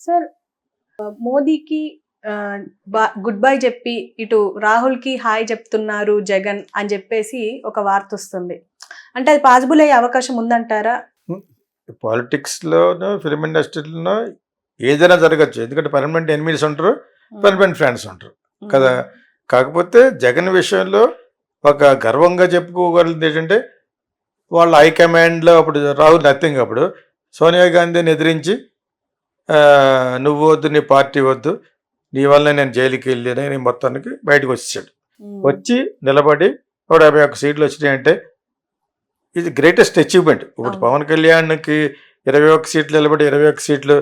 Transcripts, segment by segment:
Sir మోదీకి good bye చెప్పి ఇటు రాహుల్కి హాయ్ చెప్తున్నారు జగన్ అని చెప్పేసి ఒక వార్త వస్తుంది. అంటే అది పాసిబుల్ అయ్యే అవకాశం ఉందంటారా? పాలిటిక్స్లోనూ ఫిల్మ్ ఇండస్ట్రీలోనూ ఏదైనా జరగచ్చు. ఎందుకంటే పర్మనెంట్ ఎనిమీస్ ఉంటారు, పర్మనెంట్ ఫ్రెండ్స్ ఉంటారు కదా. కాకపోతే జగన్ విషయంలో ఒక గర్వంగా చెప్పుకోగలిగింది ఏంటంటే వాళ్ళ హైకమాండ్లో అప్పుడు రాహుల్ నథింగ్, అప్పుడు సోనియా గాంధీని ఎదిరించి నువ్వు వద్దు, నీ పార్టీ వద్దు, నీ వల్ల నేను జైలుకి వెళ్ళానని మొత్తానికి బయటకు వచ్చాడు. వచ్చి నిలబడి 151 సీట్లు వచ్చినాయంటే ఇది గ్రేటెస్ట్ అచీవ్మెంట్. ఇప్పుడు పవన్ కళ్యాణ్కి 21 సీట్లు నిలబడి 21 సీట్లు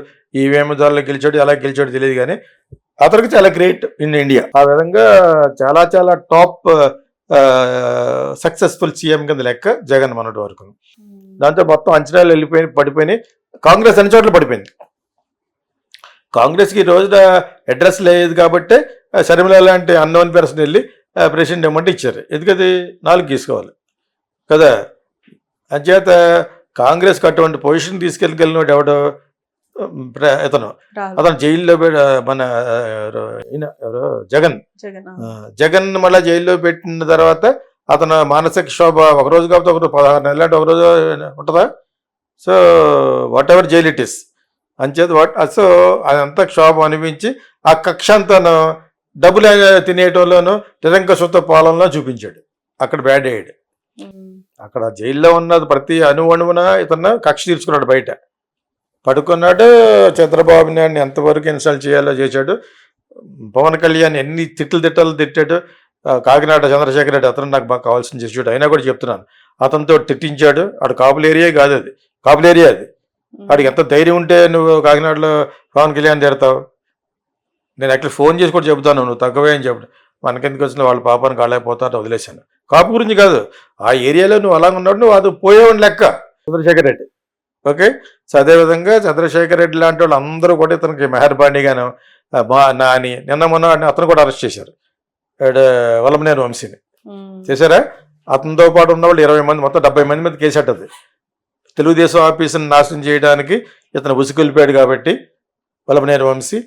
ఈవీఎం ద్వారా గెలిచాడు, ఎలా గెలిచాడు తెలియదు, కానీ అతనికి చాలా గ్రేట్ ఇన్ ఇండియా. ఆ విధంగా చాలా చాలా టాప్ సక్సెస్ఫుల్ సీఎం కింద లెక్క జగన్ మొన్నటి వరకు. దాంతో మొత్తం అంచనాలు పడిపోయినాయి. కాంగ్రెస్ అన్ని చోట్ల పడిపోయింది. కాంగ్రెస్కి ఈ రోజున అడ్రస్ లేదు కాబట్టి షర్మిల లాంటి అన్నోన్ పర్సన్ వెళ్ళి ప్రెసిడెంట్ ఇవ్వమంటే ఇచ్చారు. ఎందుకది 4 తీసుకోవాలి కదా. అంచేత కాంగ్రెస్కి అటువంటి పొజిషన్ తీసుకెళ్ళగలిగినోడు ఎవడో అతను జైల్లో మన ఎవరో జగన్ మళ్ళీ జైల్లో పెట్టిన తర్వాత అతను మానసిక శోభ ఒకరోజు కాకపోతే ఒకరోజు 16 నెలలు అంటే ఒకరోజు ఉంటుందా. So what ever jail it is అంచేత సో అదంతా క్షోభ అనిపించి ఆ కక్ష అంతా డబ్బులు తినేటోళ్ళను నిరంకసుత పాలనలో చూపించాడు. అక్కడ బ్యాడ్ అయ్యాడు. అక్కడ జైల్లో ఉన్నది ప్రతి అణువణువున ఇతను కక్ష తీర్చుకున్నాడు. బయట పడుకున్నాడు. చంద్రబాబు నాయుడిని ఎంతవరకు ఇన్సల్ట్ చేయాలో చేశాడు. పవన్ కళ్యాణ్ ఎన్ని తిట్టలు తిట్టాడు. కాకినాడ చంద్రశేఖర్ రెడ్డి అతను నాకు బాగా కావాల్సిన చేసాడు. అయినా కూడా చెప్తున్నాను, అతనితో తిట్టించాడు. ఆడు కాపుల ఏరియా కాదు, అది కాపుల ఏరియా. అది వాడికి ఎంత ధైర్యం ఉంటే నువ్వు కాకినాడలో పవన్ కళ్యాణ్ తిడతావు. నేను యాక్చువల్లీ ఫోన్ చేసి కూడా చెబుతాను, నువ్వు తగ్గవే అని చెప్పడు. మనకెందుకు వచ్చిన వాళ్ళ పాపాన్ని కాలేకపోతారు వదిలేశాను. కాపు గురించి కాదు, ఆ ఏరియాలో నువ్వు అలా ఉన్నాడు, నువ్వు అది పోయేవాడిని లెక్క చంద్రశేఖర్ రెడ్డి. ఓకే. సో అదేవిధంగా చంద్రశేఖర్ రెడ్డి లాంటి వాళ్ళు అందరూ కూడా ఇతనికి మెహర్బానీగాను నాని నిన్న మొన్న అతను కూడా అరెస్ట్ చేశారు. వల్లభనేని వంశీని చేశారా. అతనితో పాటు ఉన్న వాళ్ళు 20 మంది, మొత్తం 70 మంది మీద కేసెట్టది. తెలుగుదేశం ఆఫీసుని నాశనం చేయడానికి ఇతను ఉసుకెళ్ళిపోయాడు కాబట్టి వల్లభనేని వంశీ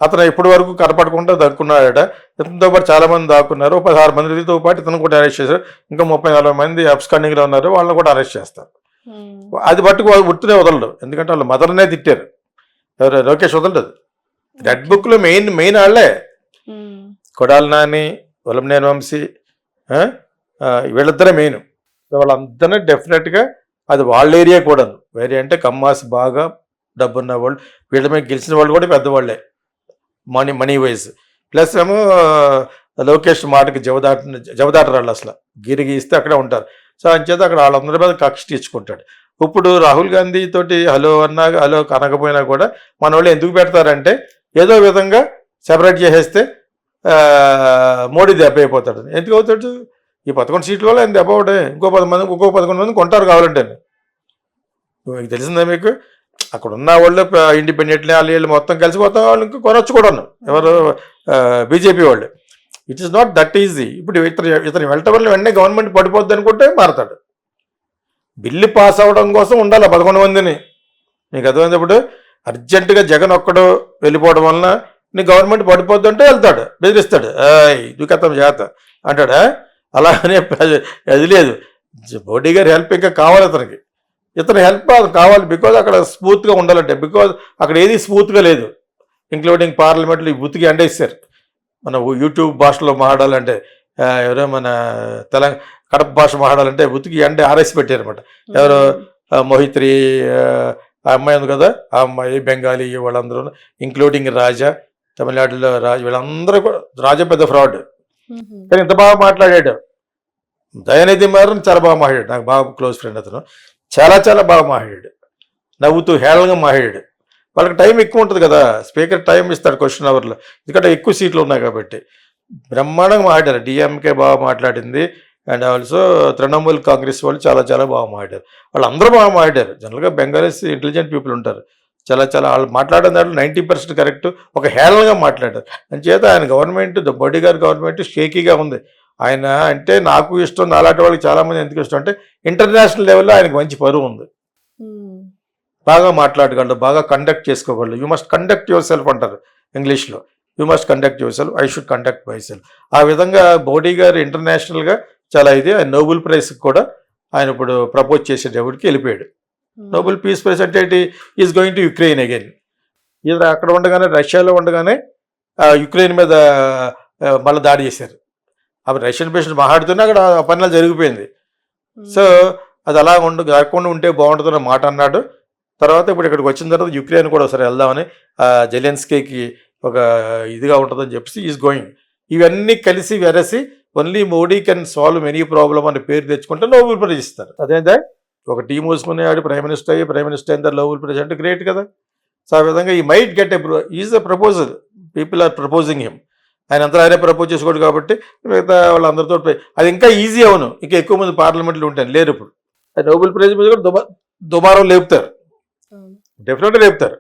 అతను ఇప్పటి వరకు కనపడకుండా దక్కున్నాడట. ఇతనితో పాటు చాలా మంది దాక్కున్నారు. 16 మందితో పాటు ఇతను కూడా అరెస్ట్ చేశారు. ఇంకా 30-40 మంది అబ్స్కాండింగ్లో ఉన్నారు, వాళ్ళని కూడా అరెస్ట్ చేస్తారు. అది పట్టుకు వాళ్ళు గుర్తునే వదలడు. ఎందుకంటే వాళ్ళు మదర్నే తిట్టారు. ఎవరు లోకేష్ వదలడు. రెడ్ బుక్లో మెయిన్ వాళ్ళే కొడాలి నాని, వల్లభనేని వంశీ, వీళ్ళిద్దరే మెయిన్. వాళ్ళందరినీ డెఫినెట్గా అది వాళ్ళ ఏరియా కూడా. వేరే అంటే కమ్మాస్ బాగా డబ్బున్న వాళ్ళు, వీళ్ళ మీద గెలిచిన వాళ్ళు కూడా పెద్దవాళ్ళే మనీ వైజ్. ప్లస్ ఏమో లోకేష్ మాటకి జవదాటరు వాళ్ళు, అసలు గిరిగిస్తే అక్కడే ఉంటారు. సో అంచేత అక్కడ వాళ్ళందరి మీద కక్ష తీర్చుకుంటాడు. ఇప్పుడు రాహుల్ గాంధీ తోటి హలో అన్నా హలో కనకపోయినా కూడా మన వాళ్ళు ఎందుకు పెడతారంటే ఏదో విధంగా సెపరేట్ చేసేస్తే మోడీ దెబ్బ అయిపోతాడు. ఎందుకు అవుతాడు? ఈ 11 సీట్ల వల్ల ఆయన దెబ్బ అవుతాయి. ఇంకో 11 మంది కొంటారు కావాలంటే. మీకు తెలిసిందా మీకు? అక్కడ ఉన్న వాళ్ళు ఇండిపెండెంట్లీ వాళ్ళు మొత్తం కలిసిపోతాం, వాళ్ళు ఇంకా కొనొచ్చు కూడా. ఎవరు? బీజేపీ వాళ్ళు. It is not that easy. ఇప్పుడు ఇతను వెళ్ళటం వల్ల వెంటనే గవర్నమెంట్ పడిపోద్ది అనుకుంటే మారతాడు. బిల్లు పాస్ అవ్వడం కోసం ఉండాలి 11 మందిని. మీకు అర్థమైంది. ఇప్పుడు అర్జెంటుగా జగన్ ఒక్కడు వెళ్ళిపోవడం వలన నీ గవర్నమెంట్ పడిపోద్ది అంటే వెళ్తాడు, బెదిరిస్తాడు, దుఃఖతం చేత అంటాడా. అలా అనే అది లేదు. మోడీ గారి హెల్ప్ ఇంకా కావాలి అతనికి. ఇతని హెల్ప్ కావాలి. బికాజ్ అక్కడ స్మూత్గా ఉండాలంటే, బికాజ్ అక్కడ ఏది స్మూత్గా లేదు. ఇంక్లూడింగ్ పార్లమెంట్లో ఈ బుత్తికి ఎండేస్తారు. మన యూట్యూబ్ భాషలో మాట్లాడాలంటే, ఎవరో మన కడప భాష మాట్లాడాలంటే బుత్తికి ఎండ ఆరేసి పెట్టారనమాట. ఎవరో మోహిత్రి ఆ అమ్మాయి ఉంది కదా, ఆ అమ్మాయి బెంగాలీ వాళ్ళందరూ, ఇంక్లూడింగ్ రాజా, తమిళనాడులో రాజు, వీళ్ళందరూ కూడా. రాజా పెద్ద ఫ్రాడ్, కానీ ఇంత బాగా మాట్లాడాడు. దయానిధి మాత్రం చాలా బాగా మాట్లాడాడు. నాకు బాగా క్లోజ్ ఫ్రెండ్ అతను. చాలా చాలా బాగా మాట్లాడాడు. నవ్వుతూ హేళనగా మాట్లాడాడు. వాళ్ళకి టైం ఎక్కువ ఉంటుంది కదా, స్పీకర్ టైం ఇస్తాడు క్వశ్చన్ అవర్లో, ఎందుకంటే ఎక్కువ సీట్లు ఉన్నాయి కాబట్టి. బ్రహ్మాండంగా మాట్లాడారు. డిఎంకే బాగా మాట్లాడింది, అండ్ ఆల్సో తృణమూల్ కాంగ్రెస్ వాళ్ళు చాలా చాలా బాగా మాట్లాడారు. వాళ్ళందరూ బాగా మాట్లాడారు. జనరల్గా బెంగాలీస్ ఇంటెలిజెంట్ పీపుల్ ఉంటారు. చాలా చాలా వాళ్ళు మాట్లాడిన దాంట్లో 90% కరెక్ట్. ఒక హేళనగా మాట్లాడారు. అంచేత ఆయన గవర్నమెంట్, మోడీ గారి గవర్నమెంట్ షేకీగా ఉంది. ఆయన అంటే నాకు ఇష్టం, నాలాంటి వాళ్ళకి చాలామంది ఎందుకు ఇష్టం అంటే ఇంటర్నేషనల్ లెవెల్లో ఆయనకు మంచి పరువు ఉంది. బాగా మాట్లాడగలడు, బాగా కండక్ట్ చేసుకోగలడు. You must conduct yourself అంటారు ఇంగ్లీష్లో. You must conduct yourself, I should conduct myself. ఆ విధంగా మోడీ గారు ఇంటర్నేషనల్గా చాలా ఇది, ఆయన నోబెల్ ప్రైజ్కి కూడా ఆయన ఇప్పుడు ప్రపోజ్ చేసేటప్పటికి వెళ్ళిపోయాడు. నోబెల్ పీస్ ప్రైజ్ అంటే is going to Ukraine again. ఇది అక్కడ ఉండగానే, రష్యాలో ఉండగానే యుక్రెయిన్ మీద మళ్ళీ దాడి చేశారు. అప్పుడు రష్యన్ పేషెంట్ మాట్లాడుతూనే అక్కడ పనులు జరిగిపోయింది. సో అది అలా కాకుండా ఉంటే బాగుంటుందన్న మాట అన్నాడు. తర్వాత ఇప్పుడు ఇక్కడికి వచ్చిన తర్వాత యుక్రెయిన్ కూడా ఒకసారి వెళ్దామని, జెలెన్స్కీకి ఒక ఇదిగా ఉంటుందని చెప్పేసి ఈజ్ గోయింగ్. ఇవన్నీ కలిసి వెరసి only Modi can solve many problem అని పేరు తెచ్చుకుంటే నోబెల్ ప్రైజ్ ఇస్తారు. అదేంటే ఒక టీం మూసుకుని ఆడి ప్రైమ్ మినిస్టర్ అయిన తర్వాత నోబెల్ ప్రైజ్ అంటే గ్రేట్ కదా. సో ఆ విధంగా ఈ might get is the proposal, people are proposing him. ఆయన అంతా ఆయనే ప్రపోజ్ చేసుకోడు కాబట్టి మిగతా వాళ్ళందరితో అది ఇంకా ఈజీ అవును. ఇంకా ఎక్కువ మంది పార్లమెంట్లో ఉంటాను లేరు. ఇప్పుడు నోబెల్ ప్రైజ్ మీద కూడా దుమారం లేపుతారు, డెఫినెట్గా లేపుతారు.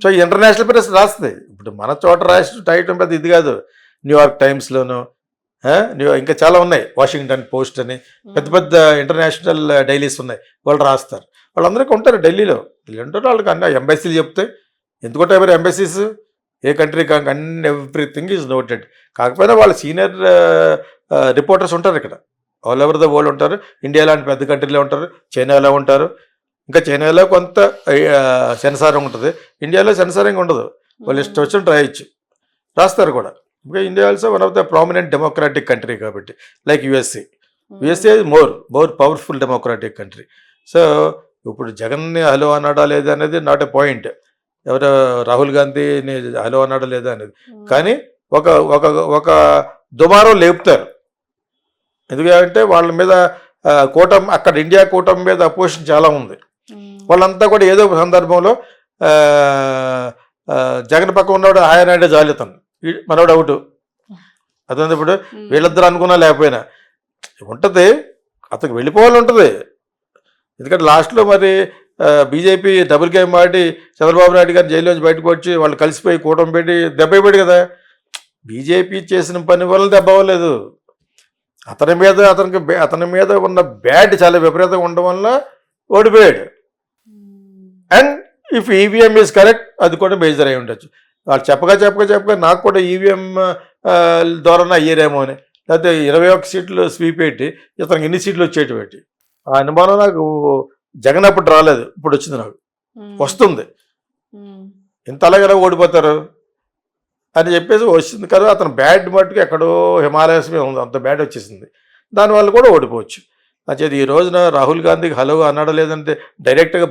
సో ఇంటర్నేషనల్ ప్రెస్ రాస్తుంది. ఇప్పుడు మన చోట రాసి టైటం పెద్ద ఇది కాదు. న్యూయార్క్ టైమ్స్లోను, ఇంకా చాలా ఉన్నాయి, వాషింగ్టన్ పోస్ట్ అని పెద్ద పెద్ద ఇంటర్నేషనల్ డైలీస్ ఉన్నాయి, వాళ్ళు రాస్తారు. వాళ్ళందరికీ ఉంటారు ఢిల్లీలో. ఉంటారు వాళ్ళకి అన్ని ఎంబసీలు చెప్తే ఎందుకుంటే ఎవరు ఎంబసీస్ ఏ కంట్రీ కాక అన్ని ఎవ్రీథింగ్ ఈజ్ నోటెడ్. కాకపోయినా వాళ్ళు సీనియర్ రిపోర్టర్స్ ఉంటారు ఇక్కడ, ఆల్ ఓవర్ ద వరల్డ్ ఉంటారు. ఇండియా లాంటి పెద్ద కంట్రీలో ఉంటారు, చైనాలో ఉంటారు. ఇంకా చైనాలో కొంత సెన్సారింగ్ ఉంటుంది, ఇండియాలో సెన్సారింగ్ ఉండదు. వాళ్ళు ఇష్టం వచ్చినట్టు రాయొచ్చు, రాస్తారు కూడా. ఇంకా India also one of the prominent democratic country కాబట్టి, like USA. USA is more powerful democratic country. So ఇప్పుడు జగన్ని హలో అన్నాడా లేదా అనేది నాట్ ఎ పాయింట్, ఎవరు రాహుల్ గాంధీని హలో అన్నాడా లేదా అనేది. కానీ ఒక ఒక ఒక దుమారం లేపుతారు. ఎందుకంటే వాళ్ళ మీద కూటమి, అక్కడ ఇండియా కూటమి మీద అపోజిషన్ చాలా ఉంది. వాళ్ళంతా కూడా ఏదో ఒక సందర్భంలో జగన్ పక్క ఉన్నవాడు ఆయన అంటే జాలితాను, మనవాడు అవుట్. అదే ఇప్పుడు వీళ్ళిద్దరు అనుకున్నా లేకపోయినా ఉంటుంది, అతనికి వెళ్ళిపోవాలి ఉంటుంది. ఎందుకంటే లాస్ట్లో మరి బీజేపీ డబుల్ గేమ్ ఆడి చంద్రబాబు నాయుడు గారు జైల్లోంచి బయటకు వచ్చి వాళ్ళు కలిసిపోయి కూటమి పెట్టి దెబ్బ అయిపోయాడు కదా. బీజేపీ చేసిన పని వల్ల దెబ్బ అవ్వలేదు, అతని మీద ఉన్న బ్యాడ్ చాలా విపరీతంగా ఉండడం వల్ల ఓడిపోయాడు. And if EVM is correct, అది కూడా మేజర్ అయి ఉండొచ్చు. వాళ్ళు చెప్పగా నాకు కూడా ఈవీఎం ద్వారానే అయ్యారేమో అని, లేకపోతే 21 సీట్లు స్వీప్ పెట్టి ఇతనికి ఎన్ని సీట్లు వచ్చేటి పెట్టి. ఆ అనుమానం నాకు జగన్ అప్పుడు రాలేదు, ఇప్పుడు వచ్చింది, నాకు వస్తుంది. ఇంత అలాగే ఓడిపోతారు అని చెప్పేసి వచ్చింది కదా. అతను బ్యాడ్ మట్టుకు ఎక్కడో హిమాలయస్ మీద ఉంది, అంత బ్యాడ్ వచ్చేసింది. దానివల్ల కూడా ఓడిపోవచ్చు. అంచేది ఈ రోజున రాహుల్ గాంధీకి హలో అన్నాడు లేదంటే డైరెక్ట్గా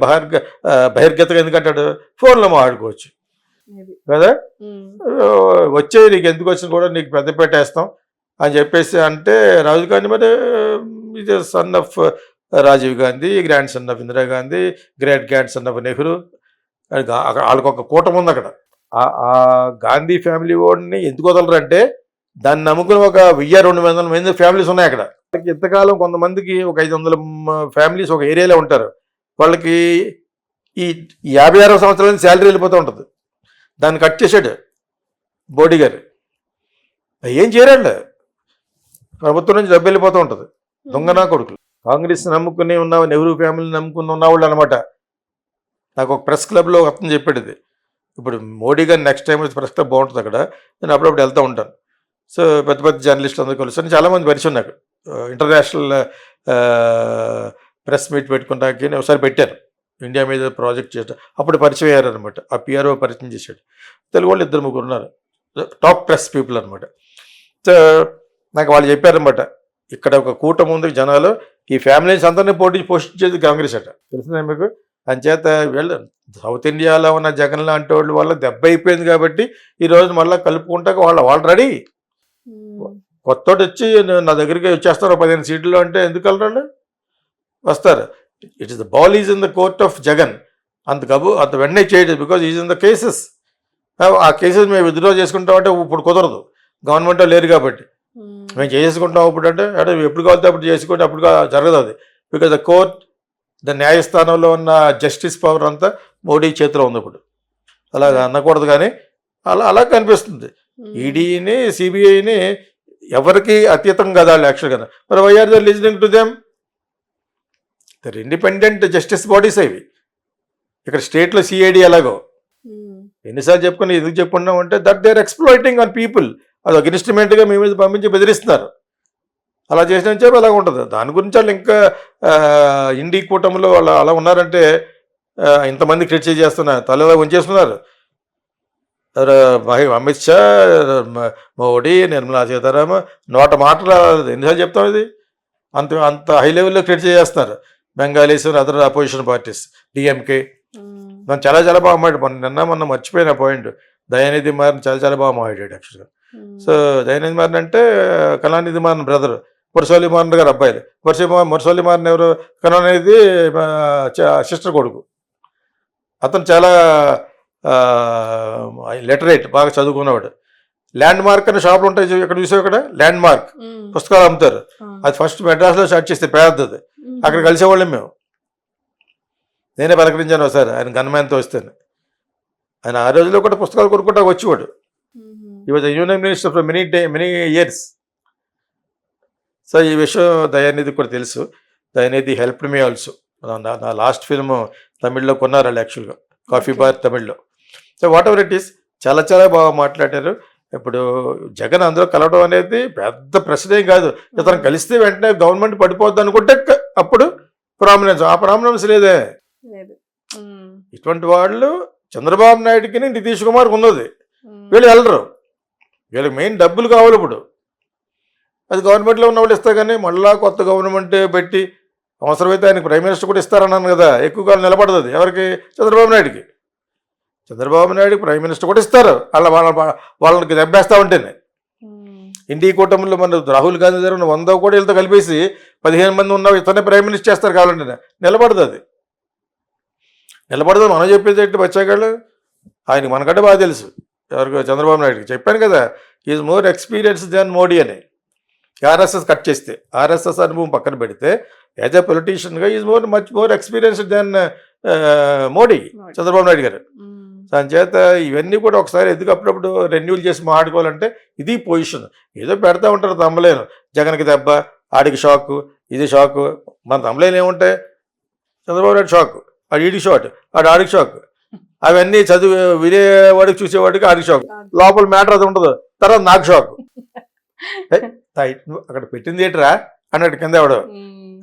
బహిర్గతంగా ఎందుకంటాడు, ఫోన్లో మాట్లాడుకోవచ్చు కదా. వచ్చే నీకు ఎందుకు వచ్చినా కూడా నీకు పెద్ద పెట్టేస్తాం అని చెప్పేసి అంటే, రాహుల్ గాంధీ మరి ఇది son of Rajiv Gandhi, grand son of Indira Gandhi, great grand son of Nehru. వాళ్ళకి ఒక కూటమి ఉంది అక్కడ. ఆ గాంధీ ఫ్యామిలీ ఓడిని ఎందుకు వదలరంటే, దాన్ని నమ్ముకుని ఒక 1000-200 మంది ఫ్యామిలీస్ ఉన్నాయి అక్కడ. ఇంతకాలం కొంతమందికి ఒక 500 ఫ్యామిలీస్ ఒక ఏరియాలో ఉంటారు. వాళ్ళకి ఈ 56వ సంవత్సరాల నుంచి శాలరీ వెళ్ళిపోతూ ఉంటుంది. దాన్ని కట్ చేశాడు మోడీ గారు. ఏం చేయరండి, ప్రభుత్వం నుంచి డబ్బు వెళ్ళిపోతూ ఉంటుంది. దొంగనా కొడుకులు కాంగ్రెస్ నమ్ముకుని ఉన్న, నెహ్రూ ఫ్యామిలీ నమ్ముకుని ఉన్నవాళ్ళు అనమాట. నాకు ఒక ప్రెస్ క్లబ్లో ఒక అతను చెప్పాడు ఇది. ఇప్పుడు మోడీ గారు నెక్స్ట్ టైం ప్రెస్ క్లబ్ బాగుంటుంది అక్కడ, నేను అప్పుడప్పుడు వెళ్తూ ఉంటాను. సో పెద్ద పెద్ద జర్నలిస్టులు అందరూ కలుస్తాను, చాలామంది పరిచయం నాకు. ఇంటర్నేషనల్ ప్రెస్ మీట్ పెట్టుకుంటానికి ఒకసారి పెట్టారు, ఇండియా మీద ప్రాజెక్ట్ చేస్తాం, అప్పుడు పరిచయం అయ్యారు అనమాట. ఆ పిఆర్ఓ పరిచయం చేశాడు. తెలుగు వాళ్ళు 2-3 ఉన్నారు, టాప్ ప్రెస్ పీపుల్ అనమాట. సో నాకు వాళ్ళు చెప్పారనమాట, ఇక్కడ ఒక కూటమి ఉంది జనాలు, ఈ ఫ్యామిలీస్ అందరినీ పోషించేది కాంగ్రెస్ అట, తెలిసిందా మీకు. అంచేత వీళ్ళు సౌత్ ఇండియాలో ఉన్న జగన్ లాంటి వాళ్ళ వల్ల దెబ్బ అయిపోయింది కాబట్టి ఈరోజు మళ్ళీ కలుపుకుంటాక వాళ్ళు రెడీ. కొత్తోటి వచ్చి నా దగ్గరికి వచ్చేస్తారు 15 సీట్లు అంటే ఎందుకు వెళ్ళరండి, వస్తారు. It is the ball is in the court of Jagan. అంత వెంటనే చేయదు, because is in the cases. ఆ కేసెస్ మేము విత్డ్రా చేసుకుంటామంటే ఇప్పుడు కుదరదు, గవర్నమెంట్ లేరు కాబట్టి. మేము చేసుకుంటాం ఇప్పుడు అంటే ఎప్పుడు కావాలితే అప్పుడు చేసుకుంటే అప్పుడు జరగదు అది. బికాజ్ ద కోర్ట్, ద న్యాయస్థానంలో ఉన్న జస్టిస్ పవర్ అంతా మోడీ చేతిలో ఉంది ఇప్పుడు. అలాగా అనకూడదు కానీ అలా కనిపిస్తుంది. ఈడీని, సిబిఐని ఎవరికి అతీతం కదా వాళ్ళు యాక్చువల్గా. మరి why are they listening to them? Their independent justice bodies అవి. ఇక్కడ స్టేట్లో సిఐడి ఎలాగో ఎన్నిసార్లు చెప్పుకుని ఎందుకు చెప్పుకున్నాం అంటే that they are exploiting on people. అది ఒక ఇన్స్ట్రుమెంట్గా మీ మీద పంపించి బెదిరిస్తున్నారు. అలా చేసిన చెప్పి అలాగ ఉంటుంది. దాని గురించి వాళ్ళు ఇంకా ఇండి కూటమిలో వాళ్ళు అలా ఉన్నారంటే ఇంతమంది క్రిటిసైజ్ చేస్తున్నారు, తలలో ఉంచేస్తున్నారు. అమిత్ షా, మోడీ, నిర్మలా సీతారామన్ నోట మాట్లాడలేదు. ఎన్నిసార్లు చెప్తాం ఇది? అంత అంత హై లెవెల్లో క్రిటిసైజ్ చేస్తున్నారు. Bengalis other opposition parties, DMK నన్ను చాలా చాలా బాగా మాట్లాడు. నిన్న మొన్న మర్చిపోయిన పాయింట్, దయానిధి మారన్ చాలా చాలా బాగా మాట్లాడాడు యాక్చువల్గా. సో దయానిధి మారన్ అంటే కళానిధి మారన్ బ్రదర్, మురసోలి మారన్ గారు అబ్బాయిలు. మురసోలి మారన్ ఎవరు? కళానిధి సిస్టర్ కొడుకు. అతను చాలా లిటరేట్, బాగా చదువుకున్నవాడు. ల్యాండ్ మార్క్ అనే షాపులు ఉంటాయి, ఇక్కడ చూసావు ఇక్కడ ల్యాండ్ మార్క్ పుస్తకాలు అమ్ముతారు. అది ఫస్ట్ మెడ్రాస్లో స్టార్ట్ చేస్తే పెద్దది. అక్కడ కలిసేవాళ్ళం మేము. నేనే పలకరించాను ఒకసారి ఆయన గన్మ్యాన్తో వస్తేనే. ఆయన ఆ రోజుల్లో కూడా పుస్తకాలు కొనుక్కుంటా వచ్చేవాడు. ఈ was union minister for many years. So ఈ విషయం దయానిధి కూడా తెలుసు. దయానిధి హెల్ప్ మీ ఆల్సో. నా లాస్ట్ ఫిల్మ్ తమిళ్లో కొన్నారు వాళ్ళు యాక్చువల్గా, కాఫీ బార్ తమిళ్లో. So what ever it is, చాలా చాలా బాగా మాట్లాడారు. ఇప్పుడు జగన్ అందులో కలవడం అనేది పెద్ద ప్రశ్నే కాదు. ఇతను కలిస్తే వెంటనే గవర్నమెంట్ పడిపోద్ది అనుకుంటే అప్పుడు ప్రామినెన్స్, ఆ ప్రామినెన్స్ లేదే. ఇటువంటి వాళ్ళు చంద్రబాబు నాయుడుకి నితీష్ కుమార్కి ఉన్నది. వీళ్ళు వెళ్ళరు, వీళ్ళకి మెయిన్ డబ్బులు కావాలి. ఇప్పుడు అది గవర్నమెంట్లో ఉన్న వాళ్ళు ఇస్తారు, కానీ మళ్ళా కొత్త గవర్నమెంట్ పెట్టి అవసరమైతే ఆయనకు ప్రైమ్ మినిస్టర్ కూడా ఇస్తారన్నాను కదా, ఎక్కువ కాలం నిలబడుతుంది. ఎవరికి? చంద్రబాబు నాయుడుకి. చంద్రబాబు నాయుడుకి ప్రైమ్ మినిస్టర్ కూడా ఇస్తారు. వాళ్ళకి దెబ్బేస్తూ ఉంటేనే. ఇండియా కూటమిలో మన రాహుల్ గాంధీ దగ్గర 100 కూడా వీళ్ళతో కలిపేసి 15 మంది ఉన్న ఇతనే ప్రైమ్ మినిస్టర్ చేస్తారు కావాలంటే. నిలబడుతుంది, నిలబడదు. మనం చెప్పేది ఏంటి బచ్చాగాళ్ళు? ఆయనకి మనకంటే బాగా తెలుసు. ఎవరికి? చంద్రబాబు నాయుడుకి. చెప్పాను కదా, is more experience than Modi అని. ఆర్ఎస్ఎస్ కట్ చేస్తే, ఆర్ఎస్ఎస్ అనుభవం పక్కన పెడితే, యాజ్ ఎ పొలిటీషియన్గా is much more experienced than Modi, Chandrababu Naidu garu. దాని చేత ఇవన్నీ కూడా ఒకసారి ఎందుకు అప్పుడప్పుడు రెన్యూల్ చేసి మాట్లాడుకోవాలంటే ఇది పొజిషన్. ఏదో పెడతా ఉంటారు తమ్మలేను. జగన్కి దెబ్బ, ఆడికి షాకు, ఇది షాకు. మన తమ్మలేను ఏముంటాయి? చంద్రబాబు నాయుడు షాకు, ఆడు ఈడికి షాట్, ఆడికి షాక్. అవన్నీ చదువు వినేవాడికి చూసేవాడికి ఆడికి షాక్. లోపల మ్యాటర్ అది ఉండదు. తర్వాత నాకు షాక్. అక్కడ పెట్టింది ఏంట్రా అన్నట్టు కింద ఎవడు